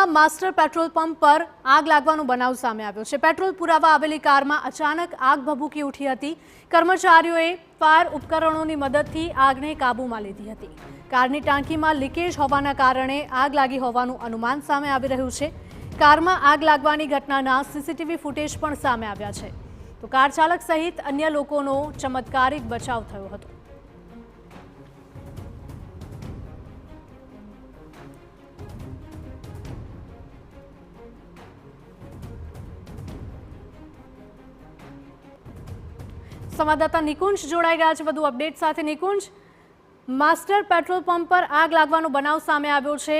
વડોદરામાં master petrol pump પર આગ લાગવાનો બનાવ સામે આવ્યો છે। પેટ્રોલ પુરાવા આવેલી કારમાં અચાનક આગ ભભૂકી ઉઠી હતી। કર્મચારીઓએ ફાયર ઉપકરણોની મદદથી આગને કાબૂમાં લીધી હતી। કારની ટાંકીમાં લીકેજ હોવાના કારણે આગ લાગી હોવાનું અનુમાન સામે આવી રહ્યું છે। કારમાં આગ લાગવાની ઘટનાના સીસીટીવી ફૂટેજ પણ સામે આવ્યા છે। તો કાર ચાલક સહિત અન્ય લોકોનો ચમત્કારિક બચાવ થયો હતો। संवाददाता निकुंज जोड़ाई गया है વધુ અપડેટ સાથે। નિકુંજ, માસ્ટર પેટ્રોલ પંપ પર આગ લાગવાનો બનાવ સામે આવ્યો છે।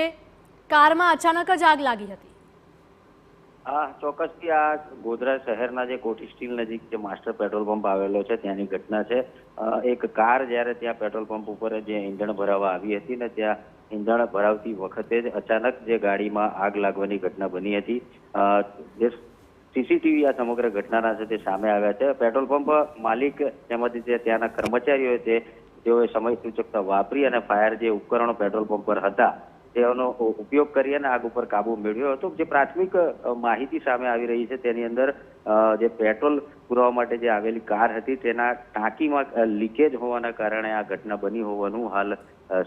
કારમાં અચાનક જ આગ લાગી હતી। ચોક્કસથી આ ગોધરા શહેરના જે કોઠી સ્ટીલ નજીક જે માસ્ટર પેટ્રોલ પંપ આવેલો છે ત્યાંની ઘટના છે। એક કાર જ્યારે ત્યાં પેટ્રોલ પંપ ઉપર જે ઈંધણ ભરાવા આવી હતી ને ત્યાં ઈંધણ ભરાવતી વખતે જ અચાનક જે ગાડીમાં આગ લાગવાની ઘટના બની હતી। સીસીટીવી આ સમગ્ર ઘટનાના છે તે સામે આવ્યા છે। પેટ્રોલ પંપ માલિક તેમજ જે ત્યાંના કર્મચારીઓ છે તેઓએ સમય સૂચકતા વાપરી અને ફાયર જે ઉપકરણો પેટ્રોલ પંપ પર હતા તેનો ઉપયોગ કરી અને આગ ઉપર કાબુ મેળવ્યો હતો। જે પ્રાથમિક માહિતી સામે આવી રહી છે તેની અંદર જે પેટ્રોલ પુરાવા માટે જે આવેલી કાર હતી તેના ટાંકીમાં લીકેજ હોવાના કારણે આ ઘટના બની હોવાનું હાલ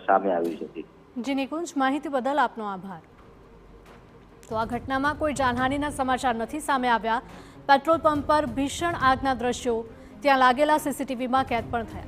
સામે આવ્યું છે। જી નિકુંજ, માહિતી બદલ આપનો આભાર। तो आ घटना में कोई जानहानिना समाचार नहीं सामे आव्या। पेट्रोल पंप पर भीषण आगना दृश्यों त्यां लागेला सीसीटीवी में कैद पण थया।